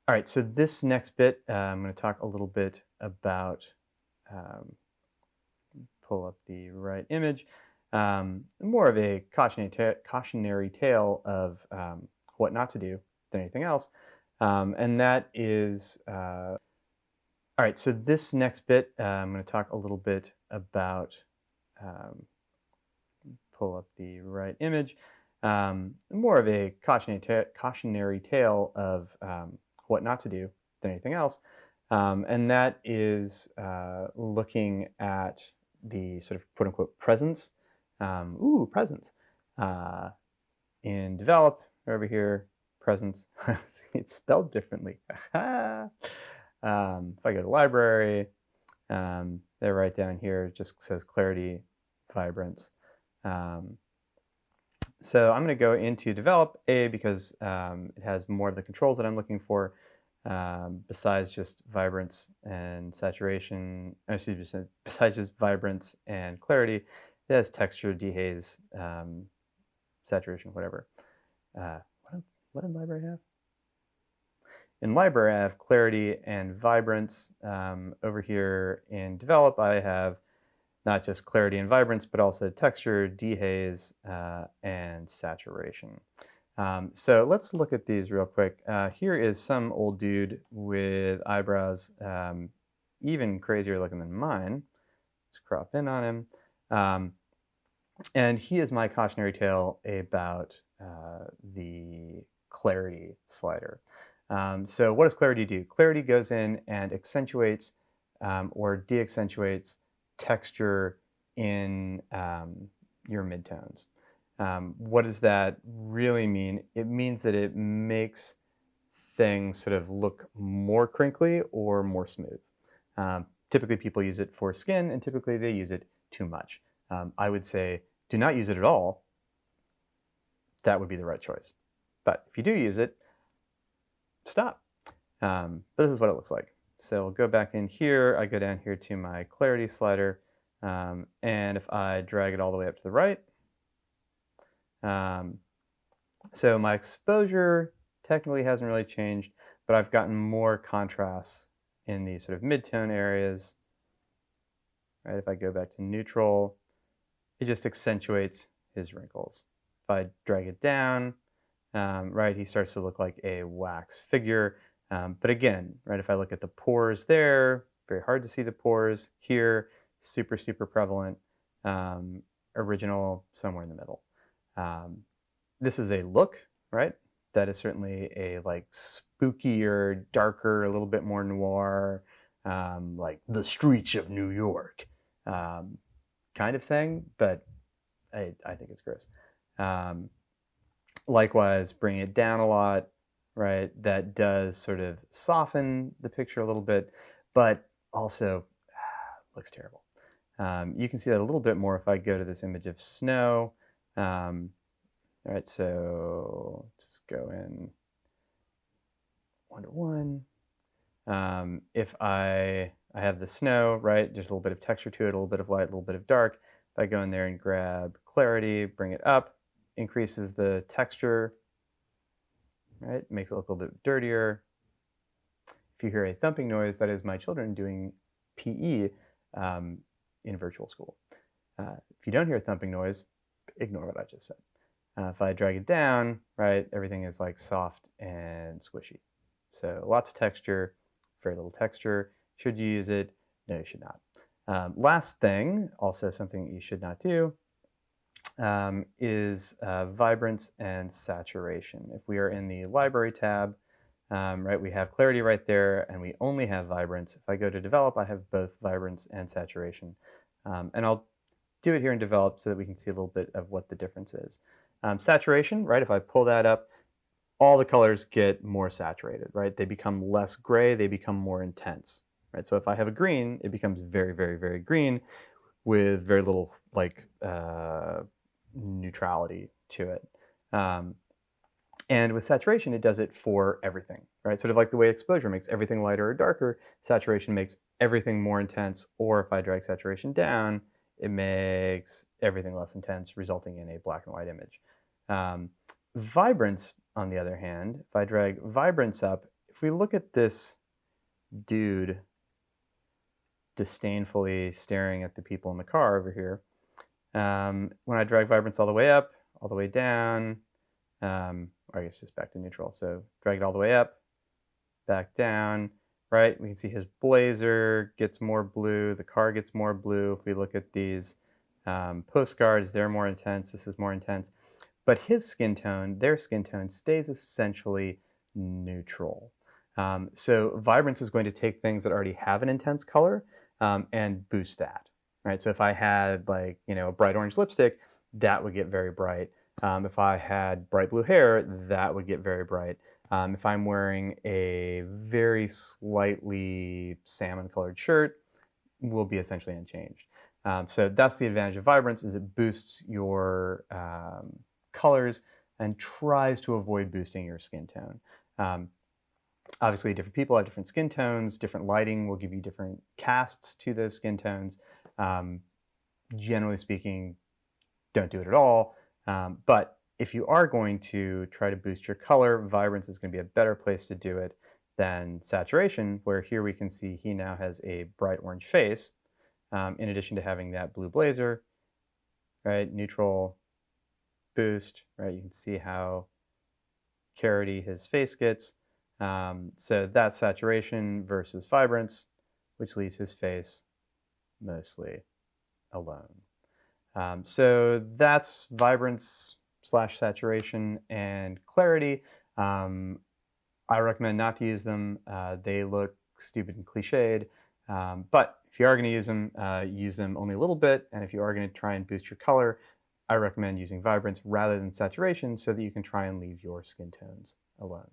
All right, so this next bit, I'm going to talk a little bit about, um, pull up the right image, more of a cautionary tale of what not to do than anything else. And that is, all right, so this next bit, I'm going to talk a little bit about, um, pull up the right image, more of a cautionary tale of what not to do than anything else. And that is looking at the sort of quote unquote presence. Presence. Uh, in develop, over here, presence. It's spelled differently. If I go to library, they're right down here, it just says clarity, vibrance. So I'm going to go into develop A because it has more of the controls that I'm looking for, besides just vibrance and saturation. Excuse me, besides just vibrance and clarity, it has texture, dehaze, saturation, whatever. What did library have? In library, I have clarity and vibrance. Over here in develop, I have not just clarity and vibrance, but also texture, dehaze, and saturation. So let's look at these real quick. Here is some old dude with eyebrows, even crazier looking than mine. Let's crop in on him. And he is my cautionary tale about the clarity slider. So what does clarity do? Clarity goes in and accentuates or de-accentuates texture in your midtones. What does that really mean? It means that it makes things sort of look more crinkly or more smooth. Typically people use it for skin, and typically they use it too much. I would say do not use it at all. That would be the right choice. But if you do use it, stop. But this is what it looks like. So we'll go back in here. I go down here to my clarity slider. And if I drag it all the way up to the right, so my exposure technically hasn't really changed, but I've gotten more contrast in these sort of mid-tone areas. Right? If I go back to neutral, it just accentuates his wrinkles. If I drag it down, right, he starts to look like a wax figure. But again, right, if I look at the pores there, very hard to see the pores. Here, super, super prevalent. Original, somewhere in the middle. This is a look, right? That is certainly a like spookier, darker, a little bit more noir, like the streets of New York kind of thing, but I think it's gross. Likewise, bring it down a lot, right? That does sort of soften the picture a little bit, but also looks terrible. You can see that a little bit more if I go to this image of snow. All right, so let's go in 1 to 1. If I have the snow, right, there's a little bit of texture to it, a little bit of light, a little bit of dark. If I go in there and grab clarity, bring it up, increases the texture, right, makes it look a little bit dirtier. If you hear a thumping noise, that is my children doing PE in virtual school. If you don't hear a thumping noise, ignore what I just said. If I drag it down, right, everything is like soft and squishy. So lots of texture, very little texture. Should you use it? No, you should not. Last thing, also something you should not do, is vibrance and saturation. If we are in the library tab, right, we have clarity right there, and we only have vibrance. If I go to develop, I have both vibrance and saturation. And I'll do it here in develop so that we can see a little bit of what the difference is. Saturation, right, if I pull that up, all the colors get more saturated, right? They become less gray, they become more intense, right? So if I have a green, it becomes very, very, very green with very little like neutrality to it. And with saturation, it does it for everything, right? Sort of like the way exposure makes everything lighter or darker, saturation makes everything more intense, or if I drag saturation down, it makes everything less intense, resulting in a black and white image. Vibrance, on the other hand, if I drag vibrance up, if we look at this dude disdainfully staring at the people in the car over here, when I drag vibrance all the way up, all the way down, or I guess just back to neutral. So drag it all the way up, back down, right? We can see his blazer gets more blue, the car gets more blue. If we look at these postcards, they're more intense, this is more intense. But his skin tone, their skin tone, stays essentially neutral. So Vibrance is going to take things that already have an intense color and boost that, right? So if I had like, a bright orange lipstick, that would get very bright. If I had bright blue hair, that would get very bright. If I'm wearing a very slightly salmon colored shirt, will be essentially unchanged. So that's the advantage of Vibrance, is it boosts your colors and tries to avoid boosting your skin tone. Obviously, different people have different skin tones. Different lighting will give you different casts to those skin tones. Generally speaking, don't do it at all. But if you are going to try to boost your color, Vibrance is going to be a better place to do it than Saturation, where here we can see he now has a bright orange face, in addition to having that blue blazer, right? Neutral, boost, right? You can see how carroty his face gets. So that's Saturation versus Vibrance, which leaves his face mostly alone. So that's Vibrance / Saturation and Clarity. I recommend not to use them. They look stupid and cliched. But if you are going to use them only a little bit. And if you are going to try and boost your color, I recommend using Vibrance rather than Saturation so that you can try and leave your skin tones alone.